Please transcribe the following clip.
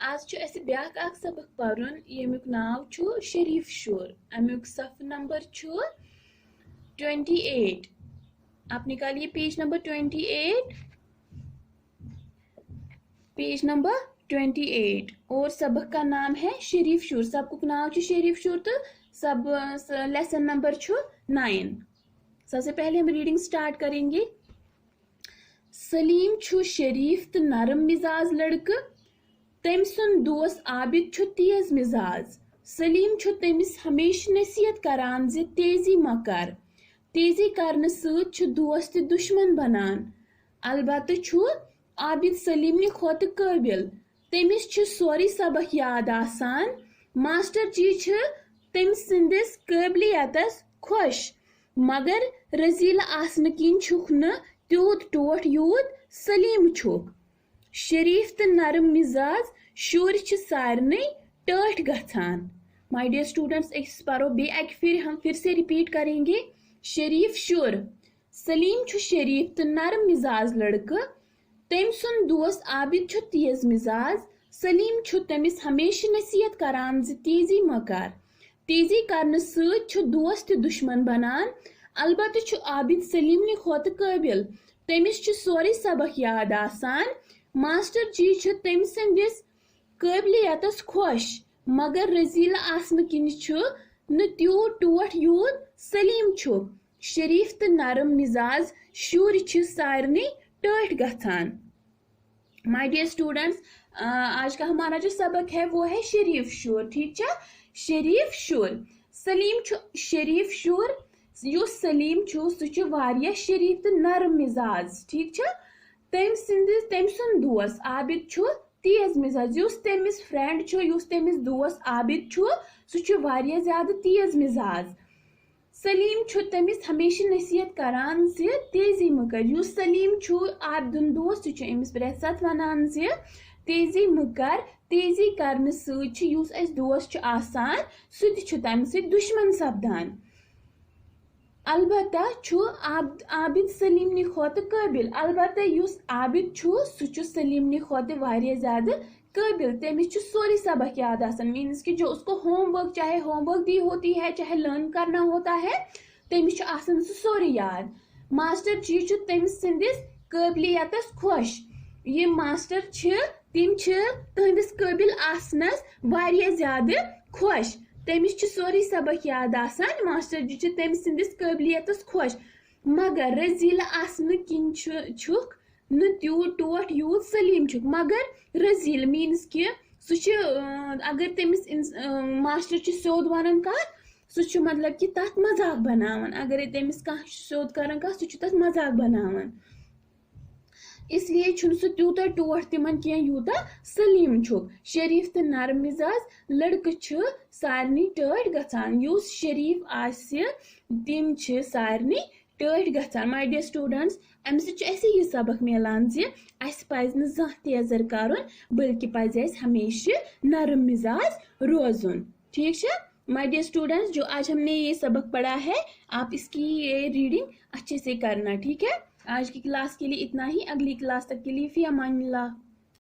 آز چھُ اَسہِ بیٛاکھ اکھ سبق پرُن ییٚمیُک ناو چھُ شریٖف شور. امیُک صفحہ نمبر چھُ 28. آپ نکالیے پیج نمبر 28. پیج نمبر 28 اور سبق کا نام ہے شریف شور. سبقُک ناو چھُ شریٖف شور تہٕ لیسن نمبر چھُ 9. سب سے پہلے ہم ریڈنگ سٹارٹ کریں گے. سلیم چھُ شریف تو نرم مزاج لڑکہ تم سن دوست عابد چھُ تیز مزاج. سلیم چھُ تمس ہمیشہ نصیحت کران زِ تیزی مہ کر. تیزی کرنہٕ سۭتۍ چھُ دوست تہِ دشمن بنان. البتہ چھُ عابد سلیم نہِ کھۄتہٕ قٲبل. تٔمِس چھُ سورُے سبق یاد آسان. ماسٹر جی چھِ تٔمۍ سٕنٛدِس قٲبلیتس خۄش مگر رزیلہٕ آسنہٕ کِنۍ چھُکھ نہٕ تیوٗت ٹوٹھ یوٗت سلیم چھُکھ. شریٖف تہٕ نرم مزاج شُرۍ چھِ سارنٕے ٹٲٹھۍ گژھان. مائی ڈیئر اسٹوڈنٹس أسۍ پرو بیٚیہِ اکہِ پھِرِ ہم پھر سے ریپیٹ کریں گے. شریٖف شُر. سلیم چھُ شریٖف تہٕ نرم مزاج لڑکہٕ. تٔمۍ سُنٛد دوست عابد چھُ تیز مزاج. سلیم چھُ تٔمِس ہمیشہ نصیحت کران زِ تیزی مہ کر. تیزی کرنہٕ سۭتۍ چھُ دوست تہِ دشمن بنان. البتہ چھُ عابد سلیم نہِ کھۄتہٕ قٲبل. تٔمِس چھُ سورُے سبق یاد آسان. ماسٹر جی چھِ تٔمۍ سٕنٛدِس قٲبلیتس خۄش مگر رزیلہٕ آسنہٕ کِنۍ چھُ نہٕ تیوٗت ٹوٹھ یوٗت سلیم چھُکھ. شریٖف تہٕ نرم مزاج شُرۍ چھِ سارنٕے ٹٲٹھۍ گژھان. مائی ڈیئر اسٹوڈنٹس آج کا ہمارا جو سبق ہے وہ ہے شریف شور. ٹھیک چھا؟ شریف شور. سلیم چھُ شریٖف شُر. یُس سلیم چھُ سُہ چھُ واریاہ شریٖف تہٕ نرم مزاج. ٹھیک چھا؟ تٔمۍ سُنٛد دوست عابد چھُ تیز مزاج. یُس تٔمِس فرینڈ چھُ یُس تٔمِس دوست عابد چھُ سُہ چھُ واریاہ زیادٕ تیز مزاج. سلیم چھُ تٔمِس ہمیشہ نصیحت کران زِ تیزی مہ کر. یُس سلیم چھُ عابدُن دوست سُہ چھُ أمِس پرٛٮ۪تھ ساتہٕ وَنان زِ تیزی مہ کر. تیزی کرنہٕ سۭتۍ چھُ یُس اَسہِ دوست چھُ آسان سُہ تہِ چھُ تَمہِ سۭتۍ دُشمن سپدان. البتہ چھُ عابد سلیم نہِ کھۄتہٕ قٲبل. البتہ یُس عابد چھُ سُہ چھُ سلیم نہِ کھۄتہٕ واریاہ زیادٕ قٲبل. تٔمِس چھُ سورُے سبق یاد آسان. مینس کہ جو اس کو ہوم ورک چاہے ہوم ورک دی ہوتی ہے چاہے لرن کرنا ہوتا ہے تٔمِس چھُ آسان سُہ سورُے یاد. ماسٹر جی چھُ تٔمۍ سٕنٛدِس قٲبلیتس خۄش. یِم ماسٹر چھِ تِم چھِ تُہنٛدِس قٲبل آسنس واریاہ زیادٕ خۄش. تٔمِس چھُ سورُے سبق یاد آسان. ماسٹر جی چھِ تٔمۍ سٕنٛدِس قٲبلیتس خۄش مگر رزیلہٕ آسنہٕ کِنۍ چھُکھ نہٕ تیوٗت ٹوٹھ یوٗت سلیم چھُکھ. مگر رزیلہٕ میٖنٕز کہِ سُہ چھُ اگر تٔمِس ماسٹر چھُ سیوٚد ونان کتھ سُہ چھُ مطلب کہِ تتھ مذاق بناوان. اگرے تٔمِس کانٛہہ چھُ سیوٚد کران کتھ سُہ چھُ تتھ مذاق بناوان. اس لیے چھُنہٕ سُہ تیوٗتاہ ٹوٹھ تِمن کینٛہہ یوٗتاہ سلیم چھُکھ. شریٖف تہٕ نرم مزاج لڑکہٕ چھِ سارنٕے ٹٲٹھۍ گژھان. یُس شریٖف آسہِ تِم چھِ سارنٕے ٹٲٹھۍ گژھان. مائی ڈیئر اسٹوڈنٹس امہِ سۭتۍ چھُ اَسہِ یہِ سبق مِلان زِ اَسہِ پزِ نہٕ زانٛہہ تیزر کرُن بلکہِ پزِ اَسہِ ہمیشہ نرم مزاج روزُن. ٹھیک چھا؟ مائی ڈیئر اسٹوڈنٹس جو آج ہم نے یہ سبق پڑھا ہے آپ اس کی ریڈنگ اچھے سے کرنا. ٹھیک ہے؟ آج کی کلاس کے لیے اتنا ہی. اگلی کلاس تک کے لیے فی امان اللہ.